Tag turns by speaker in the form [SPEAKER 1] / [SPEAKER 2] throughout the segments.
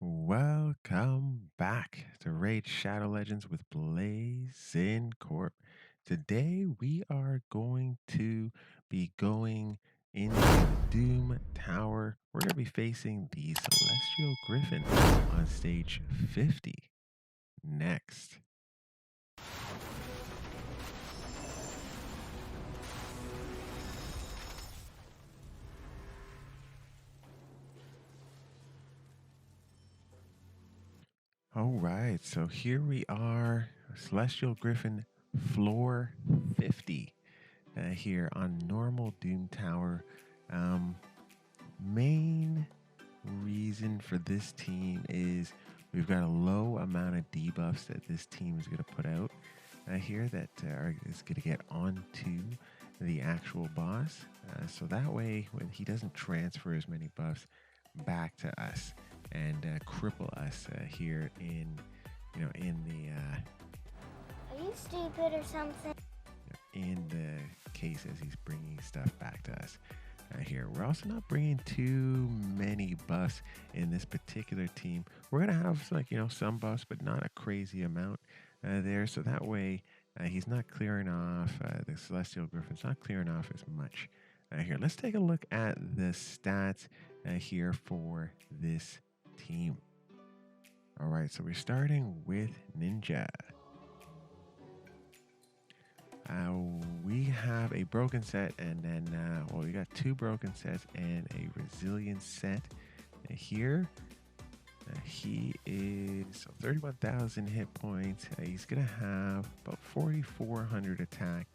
[SPEAKER 1] Welcome back to Raid Shadow Legends with Blazin Corp. Today we are going to be going into the Doom Tower. We're going to be facing the Celestial Griffin on stage 50 next. All right, so here we are, Celestial Griffin floor 50 here on normal Doom Tower. Main reason for this team is we've got a low amount of debuffs that this team is going to put out here that is going to get onto the actual boss. So that way, when he doesn't transfer as many buffs back to us and cripple us here in the
[SPEAKER 2] Are you stupid or something?
[SPEAKER 1] in the case as he's bringing stuff back to us. Here, we're also not bringing too many buffs in this particular team. We're gonna have some buffs, but not a crazy amount there. So that way, he's not clearing off the Celestial Griffin's not clearing off as much. Here, let's take a look at the stats here for this team. All right, so we're starting with Ninja. We have a broken set, and then we got two broken sets and a resilience set here. He is 31,000 hit points. He's gonna have about 4,400 attack,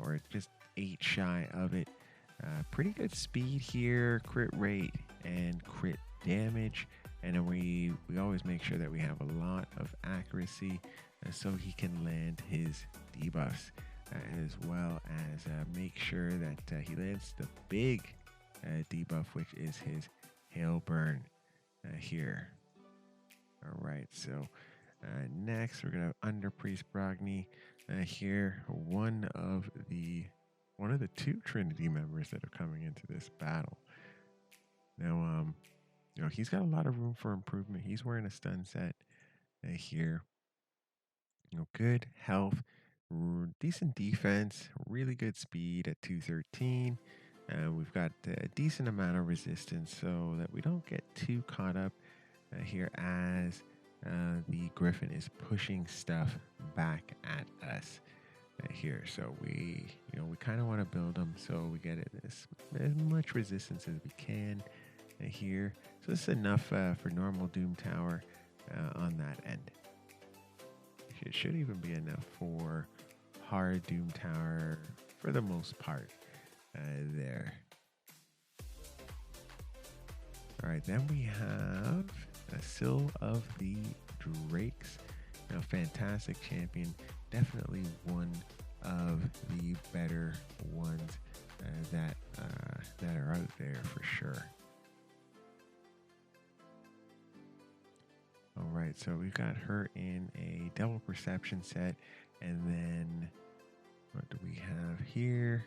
[SPEAKER 1] or just 8 shy of it. Pretty good speed here, crit rate and crit damage, and then we always make sure that we have a lot of accuracy so he can land his debuffs. As well as make sure that he lands the big debuff, which is his Hail Burn here. All right, so next we're gonna have Underpriest Brogni here, one of the two Trinity members that are coming into this battle. Now, he's got a lot of room for improvement. He's wearing a stun set here. Good health. Decent defense, really good speed at 213. We've got a decent amount of resistance so that we don't get too caught up here as the Griffin is pushing stuff back at us here. So we kind of want to build them so we get as much resistance as we can here. So this is enough for normal Doom Tower on that end. It should even be enough for hard Doom Tower for the most part there. All right, then we have a Scyl of the Drakes. Fantastic champion, definitely one of the better ones that are out there for sure. All right, so we've got her in a double perception set, and then what do we have here?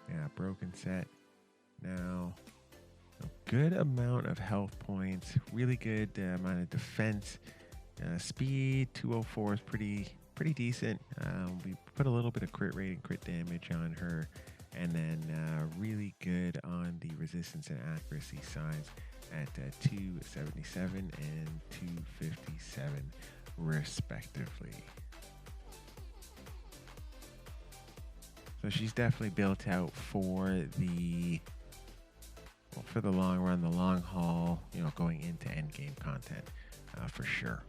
[SPEAKER 1] Yeah, broken set. Now, a good amount of health points, really good amount of defense. Speed 204 is pretty decent. We put a little bit of crit rate and crit damage on her, and then really good on the resistance and accuracy sides at 277 and 257 respectively. So she's definitely built out for the long run, the long haul, going into end game content for sure.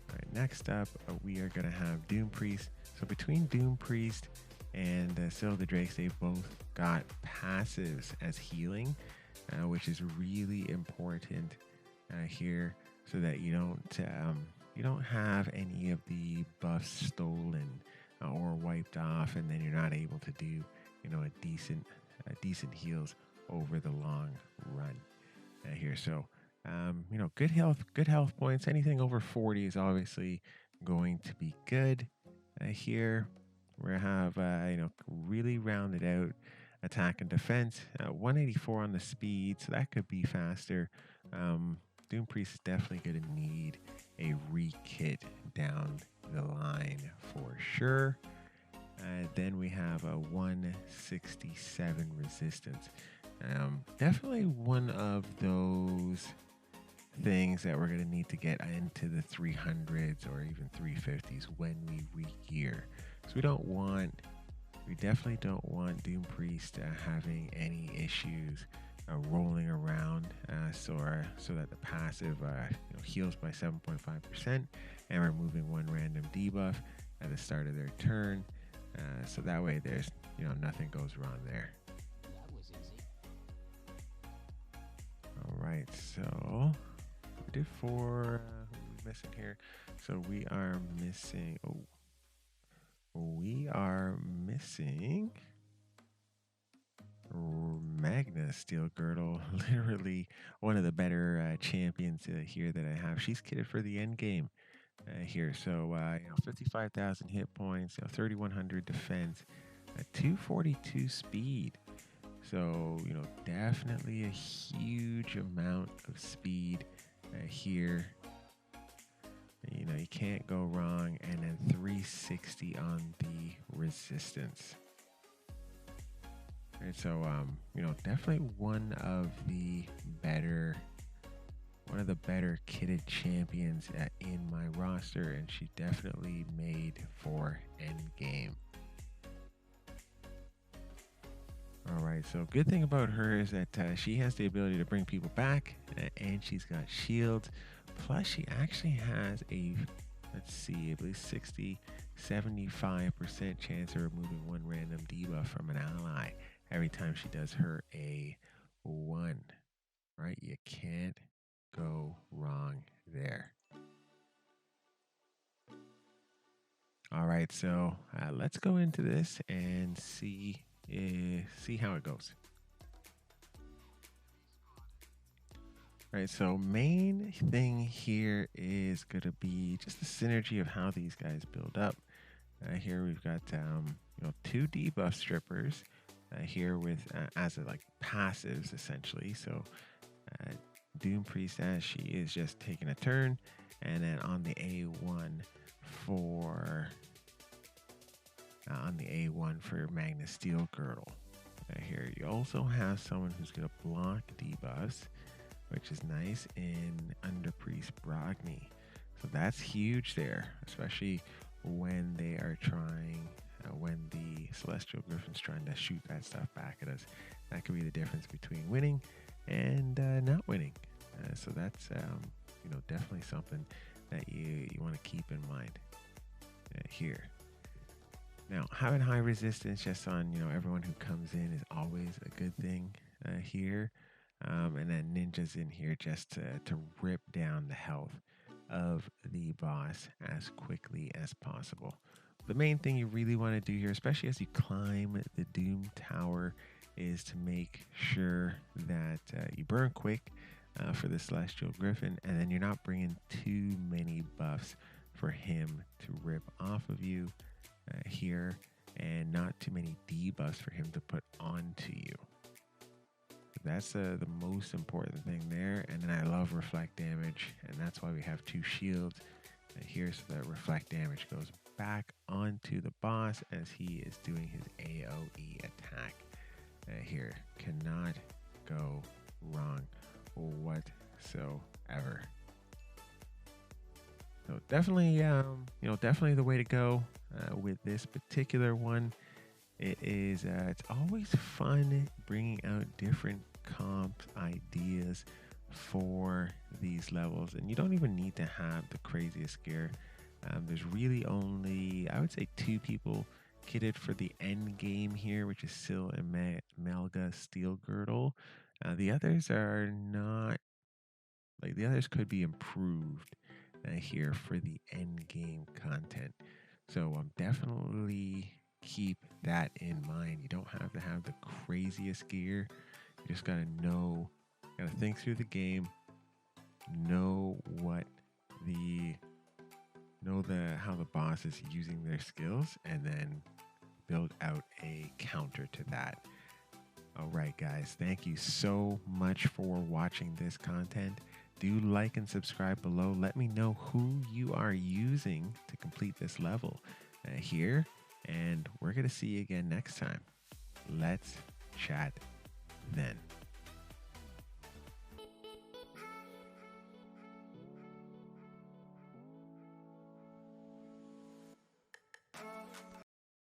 [SPEAKER 1] All right, next up we are going to have Doompriest. So between Doompriest and Scyl the Drakes, they've both got passives as healing, which is really important here, so that you don't have any of the buffs stolen or wiped off, and then you're not able to do a decent heals over the long run here. So good health points. Anything over 40 is obviously going to be good here. We're gonna have really rounded out attack and defense, 184 on the speed, so that could be faster. Doompriest is definitely going to need a re-kit down the line for sure. Then we have a 167 resistance. Definitely one of those things that we're going to need to get into the 300s or even 350s when we re-gear. So we definitely don't want Doompriest having any issues rolling around so that the passive heals by 7.5% and removing one random debuff at the start of their turn. So that way there's, nothing goes wrong there.
[SPEAKER 3] That was easy.
[SPEAKER 1] All right, so we did 4. Who are we missing here? So we are missing. We are missing Magna Steel Girdle. Literally one of the better champions here that I have. She's kitted for the end game here. So 55,000 hit points, 3,100 defense, 242 speed. So definitely a huge amount of speed here. You can't go wrong. And then 360 on the resistance. Right, so definitely one of the better kitted champions in my roster, and she definitely made for end game. All right, so good thing about her is that she has the ability to bring people back, and she's got shields. Plus, she actually has a, I believe 75% chance of removing one random debuff from an ally every time she does her A1. Right? You can't go wrong there. All right, so let's go into this and see how it goes. All right, so main thing here is going to be just the synergy of how these guys build up. Here we've got 2 debuff strippers here with as a, like passives essentially. So Doompriest, as she is just taking a turn, and then on the A1 for Magna Steel Girdle. Here you also have someone who's going to block debuffs, which is nice in Underpriest Brogni. So that's huge there, especially when they are trying, when the Celestial Griffin's trying to shoot that stuff back at us. That could be the difference between winning and not winning. So that's definitely something that you want to keep in mind here. Now, having high resistance just on everyone who comes in is always a good thing here. And then ninjas in here just to rip down the health of the boss as quickly as possible. The main thing you really want to do here, especially as you climb the Doom Tower, is to make sure that you burn quick for the Celestial Griffin, and then you're not bringing too many buffs for him to rip off of you here, and not too many debuffs for him to put onto you. That's the most important thing there. And then I love reflect damage, and that's why we have 2 shields here, so that reflect damage goes back onto the boss as he is doing his AoE attack. Here cannot go wrong whatsoever. So definitely, definitely the way to go with this particular one. It is. It's always fun bringing out different comp ideas for these levels, and you don't even need to have the craziest gear. There's really only, I would say, 2 people kitted for the end game here, which is Scyl and Melga Steel Girdle. The others are not, like, the others could be improved here for the end game content. So definitely keep that in mind. You don't have to have the craziest gear. You just gotta think through the game, know how the boss is using their skills, and then build out a counter to that. All right, guys, thank you so much for watching this content. Do like and subscribe below. Let me know who you are using to complete this level here, and we're going to see you again next time. Let's chat then.